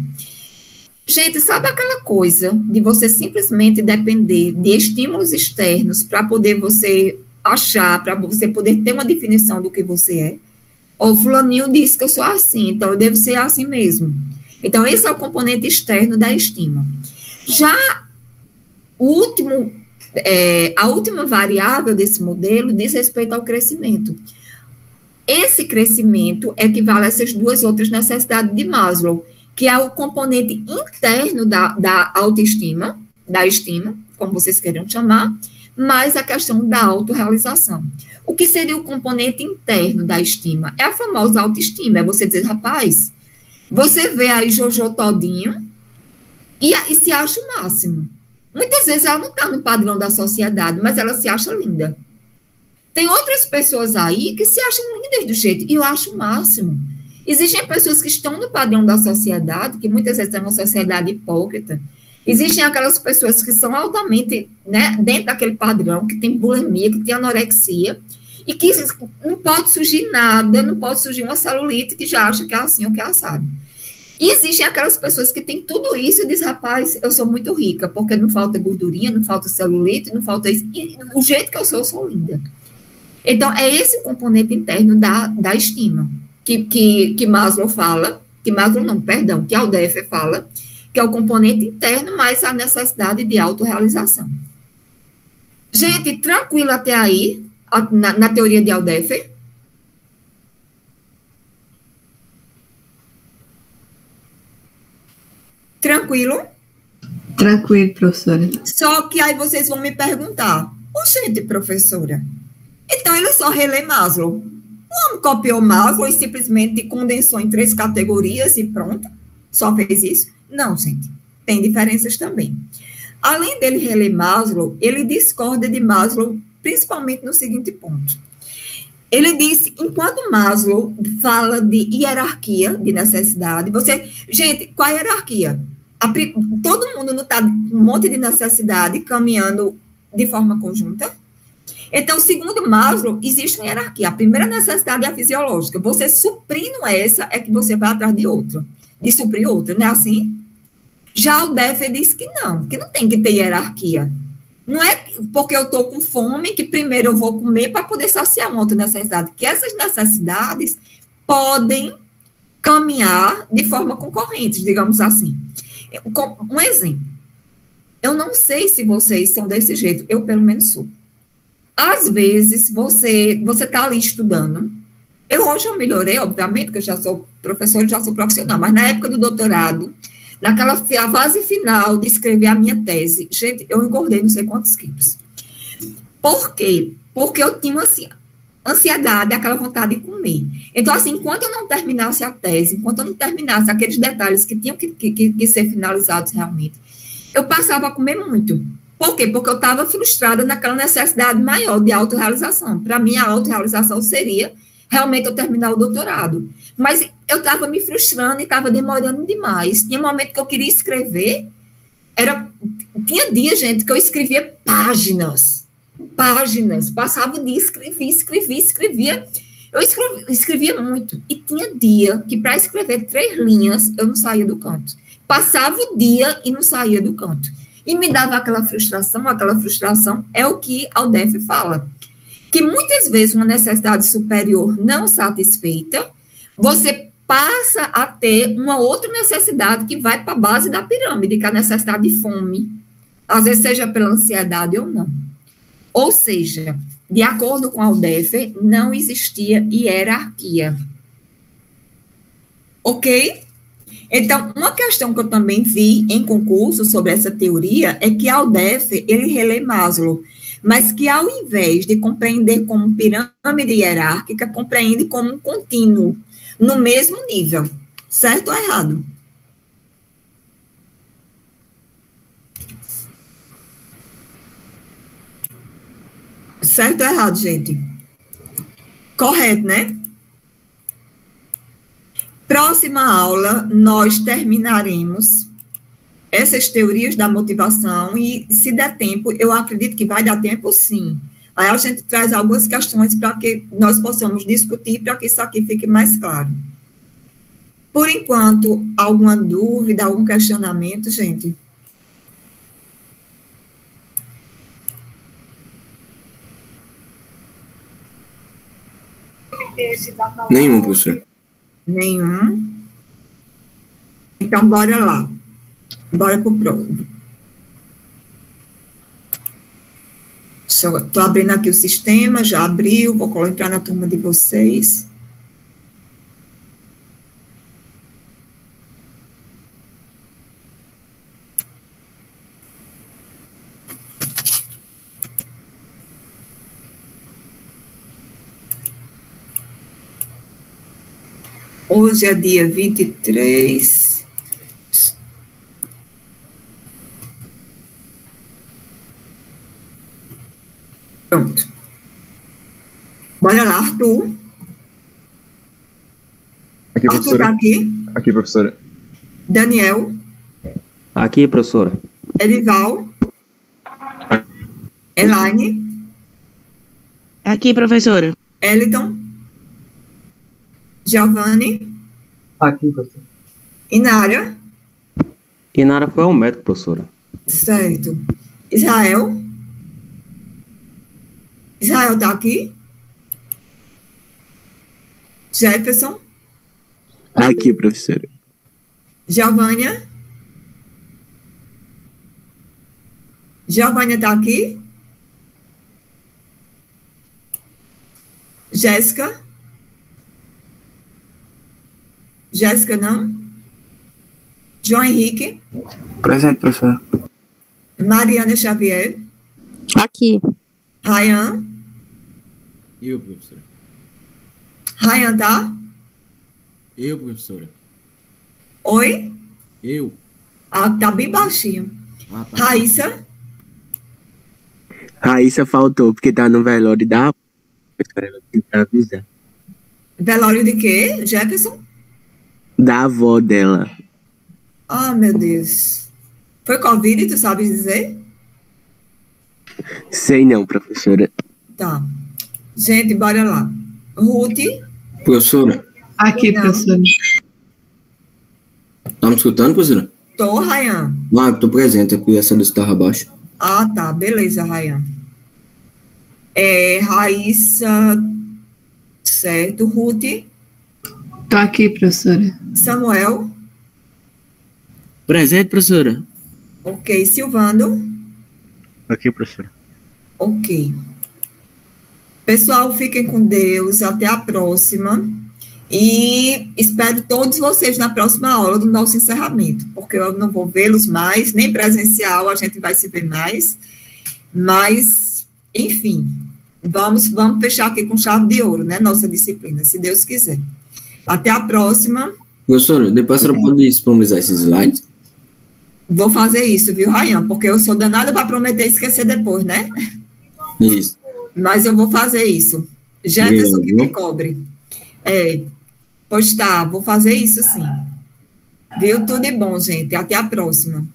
Speaker 1: Gente, sabe aquela coisa de você simplesmente depender de estímulos externos para poder você achar, para você poder ter uma definição do que você é? O fulaninho disse que eu sou assim, então eu devo ser assim mesmo. Então, esse é o componente externo da estima. Já a última variável desse modelo diz respeito ao crescimento. Esse crescimento equivale a essas 2 outras necessidades de Maslow, que é o componente interno da autoestima, da estima, como vocês queiram chamar, mais a questão da autorrealização. O que seria o componente interno da estima? É a famosa autoestima, é você dizer, rapaz, você vê aí Jojo todinho e se acha o máximo. Muitas vezes ela não está no padrão da sociedade, mas ela se acha linda. Tem outras pessoas aí que se acham lindas do jeito, e eu acho o máximo. Existem pessoas que estão no padrão da sociedade, que muitas vezes é uma sociedade hipócrita. Existem aquelas pessoas que são altamente, né, dentro daquele padrão, que tem bulimia, que tem anorexia, e que não pode surgir nada, não pode surgir uma celulite que já acha que é assim ou que é assado. E existem aquelas pessoas que têm tudo isso e dizem, rapaz, eu sou muito rica, porque não falta gordurinha, não falta celulite, não falta isso. E o jeito que eu sou linda. Então, é esse componente interno da estima que Maslow fala, que Aldeffer fala, que é o componente interno, mais a necessidade de autorrealização. Gente, tranquilo até aí, na teoria de Aldeffer? Tranquilo?
Speaker 2: Tranquilo, professora.
Speaker 1: Só que aí vocês vão me perguntar, gente, professora, então ele só relê Maslow. O homem copiou Maslow e simplesmente condensou em 3 categorias e pronto, só fez isso? Não, gente, tem diferenças também. Além dele reler Maslow, ele discorda de Maslow, principalmente no seguinte ponto. Ele disse, enquanto Maslow fala de hierarquia, de necessidade, gente, qual é a hierarquia? Todo mundo não está com um monte de necessidade caminhando de forma conjunta? Então, segundo Maslow, existe uma hierarquia. A primeira necessidade é a fisiológica. Você suprindo essa, é que você vai atrás de outra, de suprir outra, não é assim? Já o Aldeffer diz que não tem que ter hierarquia. Não é porque eu estou com fome que primeiro eu vou comer para poder saciar uma outra necessidade, que essas necessidades podem caminhar de forma concorrente, digamos assim. Um exemplo. Eu não sei se vocês são desse jeito, eu pelo menos sou. Às vezes, você está ali estudando. Hoje eu melhorei, obviamente, porque eu já sou professora e já sou profissional, mas na época do doutorado, naquela fase final de escrever a minha tese, gente, eu engordei não sei quantos quilos. Por quê? Porque eu tinha, assim, ansiedade, aquela vontade de comer. Então, assim, enquanto eu não terminasse a tese, enquanto eu não terminasse aqueles detalhes que tinham que ser finalizados realmente, eu passava a comer muito. Por quê? Porque eu estava frustrada naquela necessidade maior de autorrealização. Para mim, a autorrealização seria realmente eu terminar o doutorado. Mas eu estava me frustrando e estava demorando demais. Tinha um momento que eu queria escrever, tinha dias, gente, que eu escrevia páginas, passava o dia, escrevia. Eu escrevia muito. E tinha dia que para escrever 3 linhas, eu não saía do canto. Passava o dia e não saía do canto. E me dava aquela frustração é o que Aldeffer fala, que muitas vezes uma necessidade superior não satisfeita, você passa a ter uma outra necessidade que vai para a base da pirâmide, que é a necessidade de fome, às vezes seja pela ansiedade ou não. Ou seja, de acordo com Aldeffer, não existia hierarquia. Ok? Então, uma questão que eu também vi em concurso sobre essa teoria é que a UDEF, ele relê Maslow, mas que ao invés de compreender como pirâmide hierárquica, compreende como um contínuo, no mesmo nível. Certo ou errado? Certo ou errado, gente? Correto, né? Próxima aula, nós terminaremos essas teorias da motivação e, se der tempo, eu acredito que vai dar tempo, sim. Aí a gente traz algumas questões para que nós possamos discutir, para que isso aqui fique mais claro. Por enquanto, alguma dúvida, algum questionamento, gente?
Speaker 6: Nenhum, professor.
Speaker 1: Nenhum. Então, bora lá. Bora para o próximo. Estou abrindo aqui o sistema, já abriu, vou entrar na turma de vocês. Hoje é dia 23. Pronto. Bora lá, Arthur.
Speaker 7: Aqui,
Speaker 1: Arthur
Speaker 7: professora.
Speaker 1: tá aqui.
Speaker 7: Aqui, professora.
Speaker 1: Daniel.
Speaker 8: Aqui, professora.
Speaker 1: Edival. Elaine.
Speaker 4: Aqui, professora.
Speaker 1: Eliton. Giovanni.
Speaker 9: Aqui, professor.
Speaker 1: Inária.
Speaker 8: Inara foi ao médico, professora.
Speaker 1: Certo. Israel. Israel está aqui? Jefferson.
Speaker 3: Aqui, professora.
Speaker 1: Giovânia. Giovânia está aqui? Jéssica. Jéssica, não? João Henrique.
Speaker 9: Presente, professor.
Speaker 1: Mariana Xavier.
Speaker 5: Aqui.
Speaker 1: Ryan.
Speaker 6: Eu, professora.
Speaker 1: Ryan, tá?
Speaker 6: Eu, professora.
Speaker 1: Oi?
Speaker 6: Eu.
Speaker 1: Ah, tá bem baixinho.
Speaker 6: Ah, tá.
Speaker 1: Raíssa.
Speaker 3: Raíssa faltou, porque tá no velório da... Professora, ela tem que avisar.
Speaker 1: Velório de quê? Jefferson?
Speaker 3: Da avó dela.
Speaker 1: Ah, meu Deus. Foi Covid, tu sabes dizer?
Speaker 3: Sei não, professora.
Speaker 1: Tá. Gente, bora lá. Ruth.
Speaker 6: Professora,
Speaker 2: Aqui,
Speaker 1: Não.
Speaker 2: professora.
Speaker 6: tá me escutando, professora?
Speaker 1: Tô, Ryan.
Speaker 6: Ah, tô presente, aqui essa lista estava abaixo.
Speaker 1: Ah, tá. Beleza, Ryan. Raíssa. Certo. Ruth.
Speaker 2: Tô aqui, professora.
Speaker 1: Samuel.
Speaker 6: Presente, professora.
Speaker 1: Ok. Silvano.
Speaker 9: Aqui, professora.
Speaker 1: Ok. Pessoal, fiquem com Deus. Até a próxima. E espero todos vocês na próxima aula do nosso encerramento, porque eu não vou vê-los mais, nem presencial, a gente vai se ver mais. Mas, enfim, vamos fechar aqui com chave de ouro, né? Nossa disciplina, se Deus quiser. Até a próxima.
Speaker 6: Professora, depois a senhora pode disponibilizar esses slides?
Speaker 1: Vou fazer isso, viu, Ryan? Porque eu sou danada para prometer e esquecer depois, né?
Speaker 6: Isso.
Speaker 1: Mas eu vou fazer isso. Jefferson que me
Speaker 6: Viu?
Speaker 1: cobre. Pois tá, vou fazer isso sim. Viu? Tudo de bom, gente. Até a próxima.